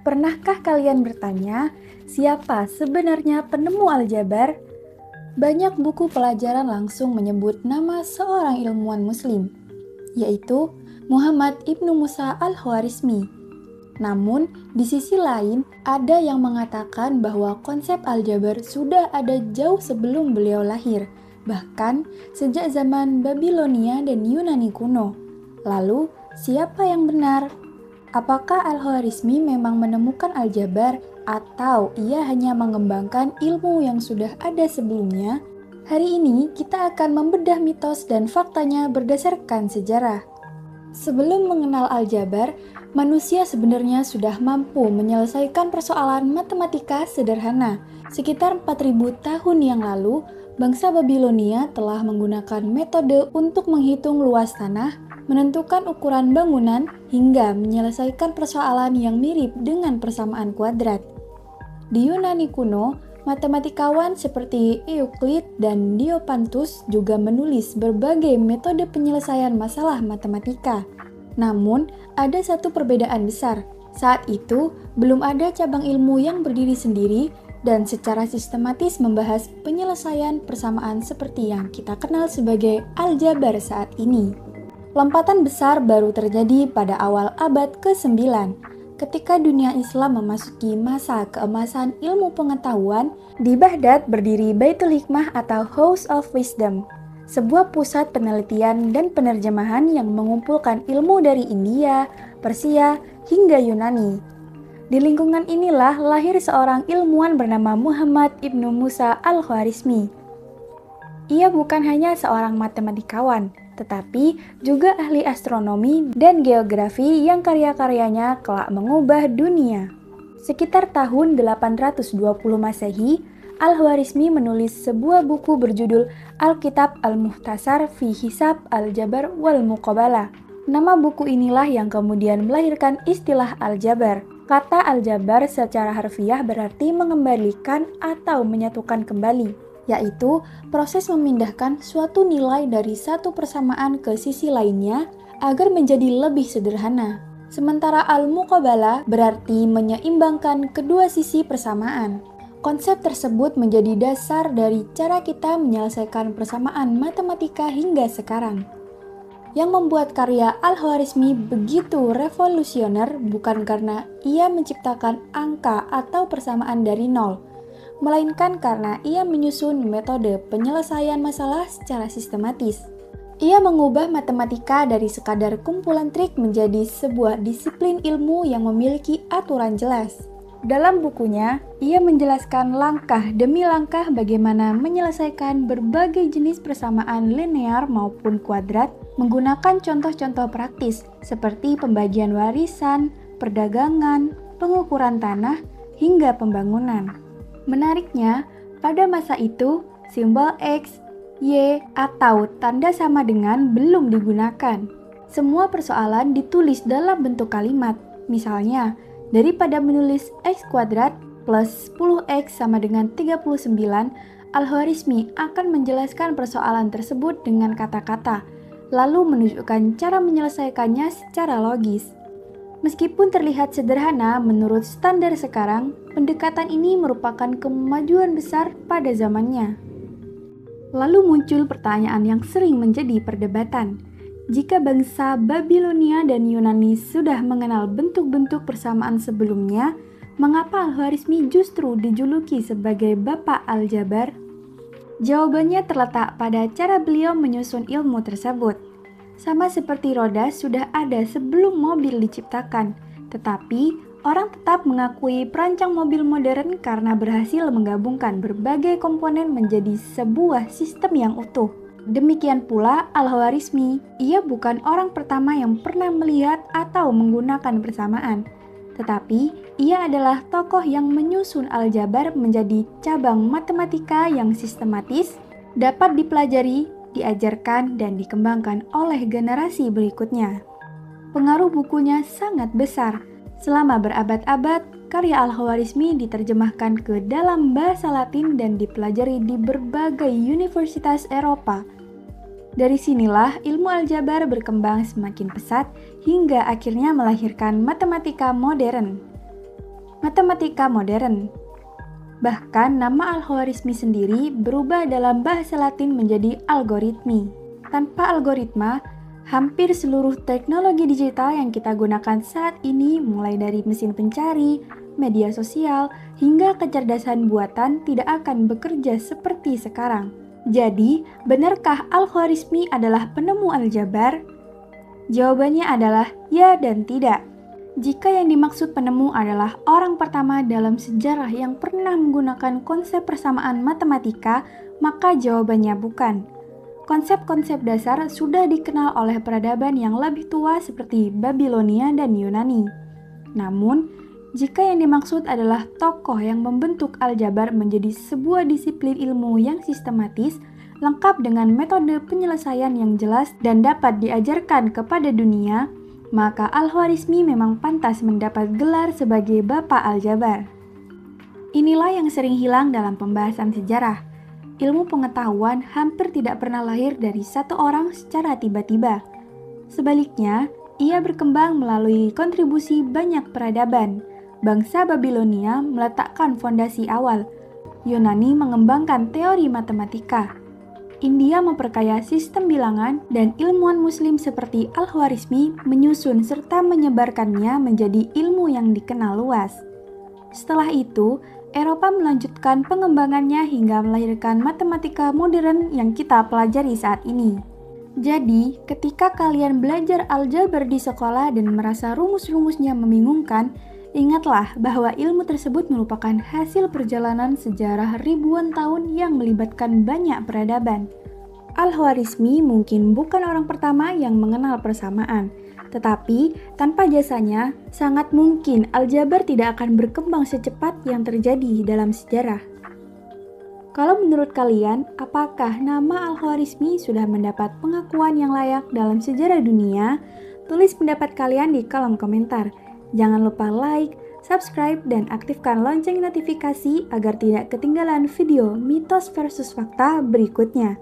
Pernahkah kalian bertanya, siapa sebenarnya penemu aljabar? Banyak buku pelajaran langsung menyebut nama seorang ilmuwan Muslim, yaitu Muhammad Ibnu Musa Al-Khwarizmi. Namun, di sisi lain, ada yang mengatakan bahwa konsep aljabar sudah ada jauh sebelum beliau lahir, bahkan sejak zaman Babilonia dan Yunani kuno. Lalu, siapa yang benar? Apakah Al-Khwarizmi memang menemukan aljabar atau ia hanya mengembangkan ilmu yang sudah ada sebelumnya? Hari ini kita akan membedah mitos dan faktanya berdasarkan sejarah. Sebelum mengenal aljabar, manusia sebenarnya sudah mampu menyelesaikan persoalan matematika sederhana. Sekitar 4000 tahun yang lalu, bangsa Babilonia telah menggunakan metode untuk menghitung luas tanah, menentukan ukuran bangunan, hingga menyelesaikan persoalan yang mirip dengan persamaan kuadrat. Di Yunani kuno, matematikawan seperti Euclid dan Diopantus juga menulis berbagai metode penyelesaian masalah matematika. Namun, ada satu perbedaan besar. Saat itu, belum ada cabang ilmu yang berdiri sendiri dan secara sistematis membahas penyelesaian persamaan seperti yang kita kenal sebagai aljabar saat ini. Lompatan besar baru terjadi pada awal abad ke-9, ketika dunia Islam memasuki masa keemasan ilmu pengetahuan. Di Baghdad berdiri Baitul Hikmah atau House of Wisdom, sebuah pusat penelitian dan penerjemahan yang mengumpulkan ilmu dari India, Persia, hingga Yunani. Di lingkungan inilah lahir seorang ilmuwan bernama Muhammad Ibnu Musa Al-Khwarizmi. Ia bukan hanya seorang matematikawan, tetapi juga ahli astronomi dan geografi yang karya-karyanya kelak mengubah dunia. Sekitar tahun 820 Masehi, Al-Khwarizmi menulis sebuah buku berjudul Al-Kitab Al-Mukhtasar fi Hisab Al-Jabar wal Muqabalah. Nama buku inilah yang kemudian melahirkan istilah aljabar. Kata aljabar secara harfiah berarti mengembalikan atau menyatukan kembali, yaitu proses memindahkan suatu nilai dari satu persamaan ke sisi lainnya agar menjadi lebih sederhana. Sementara al-muqabalah berarti menyeimbangkan kedua sisi persamaan. Konsep tersebut menjadi dasar dari cara kita menyelesaikan persamaan matematika hingga sekarang. Yang membuat karya Al-Khwarizmi begitu revolusioner bukan karena ia menciptakan angka atau persamaan dari nol, melainkan karena ia menyusun metode penyelesaian masalah secara sistematis. Ia mengubah matematika dari sekadar kumpulan trik menjadi sebuah disiplin ilmu yang memiliki aturan jelas. Dalam bukunya, ia menjelaskan langkah demi langkah bagaimana menyelesaikan berbagai jenis persamaan linear maupun kuadrat menggunakan contoh-contoh praktis seperti pembagian warisan, perdagangan, pengukuran tanah, hingga pembangunan. Menariknya, pada masa itu, simbol X, Y, atau tanda sama dengan belum digunakan. Semua persoalan ditulis dalam bentuk kalimat. Misalnya, daripada menulis X kuadrat plus 10X sama dengan 39, Al-Khwarizmi akan menjelaskan persoalan tersebut dengan kata-kata, lalu menunjukkan cara menyelesaikannya secara logis. Meskipun terlihat sederhana menurut standar sekarang, pendekatan ini merupakan kemajuan besar pada zamannya. Lalu muncul pertanyaan yang sering menjadi perdebatan. Jika bangsa Babilonia dan Yunani sudah mengenal bentuk-bentuk persamaan sebelumnya, mengapa Al-Khwarizmi justru dijuluki sebagai Bapak Aljabar? Jawabannya terletak pada cara beliau menyusun ilmu tersebut. Sama seperti roda sudah ada sebelum mobil diciptakan, tetapi orang tetap mengakui perancang mobil modern karena berhasil menggabungkan berbagai komponen menjadi sebuah sistem yang utuh. Demikian pula Al-Khwarizmi, ia bukan orang pertama yang pernah melihat atau menggunakan persamaan, tetapi ia adalah tokoh yang menyusun aljabar menjadi cabang matematika yang sistematis, dapat dipelajari, diajarkan, dan dikembangkan oleh generasi berikutnya. Pengaruh bukunya sangat besar. Selama berabad-abad, karya Al-Khwarizmi diterjemahkan ke dalam bahasa Latin dan dipelajari di berbagai universitas Eropa. Dari sinilah ilmu aljabar berkembang semakin pesat hingga akhirnya melahirkan matematika modern. matematika modern. Bahkan nama algoritmi sendiri berubah dalam bahasa Latin menjadi algoritmi. Tanpa algoritma, hampir seluruh teknologi digital yang kita gunakan saat ini, mulai dari mesin pencari, media sosial, hingga kecerdasan buatan tidak akan bekerja seperti sekarang. Jadi, benarkah algoritmi adalah penemu aljabar? Jawabannya adalah ya dan tidak. Jika yang dimaksud penemu adalah orang pertama dalam sejarah yang pernah menggunakan konsep persamaan matematika, maka jawabannya bukan. Konsep-konsep dasar sudah dikenal oleh peradaban yang lebih tua seperti Babilonia dan Yunani. Namun, jika yang dimaksud adalah tokoh yang membentuk aljabar menjadi sebuah disiplin ilmu yang sistematis, lengkap dengan metode penyelesaian yang jelas dan dapat diajarkan kepada dunia, maka Al-Khwarizmi memang pantas mendapat gelar sebagai Bapak Aljabar. Inilah yang sering hilang dalam pembahasan sejarah. Ilmu pengetahuan hampir tidak pernah lahir dari satu orang secara tiba-tiba. Sebaliknya, ia berkembang melalui kontribusi banyak peradaban. Bangsa Babilonia meletakkan fondasi awal. Yunani mengembangkan teori matematika. India memperkaya sistem bilangan, dan ilmuwan muslim seperti Al-Khwarizmi menyusun serta menyebarkannya menjadi ilmu yang dikenal luas. Setelah itu, Eropa melanjutkan pengembangannya hingga melahirkan matematika modern yang kita pelajari saat ini. Jadi, ketika kalian belajar aljabar di sekolah dan merasa rumus-rumusnya membingungkan, ingatlah bahwa ilmu tersebut merupakan hasil perjalanan sejarah ribuan tahun yang melibatkan banyak peradaban. Al-Khwarizmi mungkin bukan orang pertama yang mengenal persamaan, tetapi tanpa jasanya, sangat mungkin aljabar tidak akan berkembang secepat yang terjadi dalam sejarah. Kalau menurut kalian, apakah nama Al-Khwarizmi sudah mendapat pengakuan yang layak dalam sejarah dunia? Tulis pendapat kalian di kolom komentar. Jangan lupa like, subscribe, dan aktifkan lonceng notifikasi agar tidak ketinggalan video mitos versus fakta berikutnya.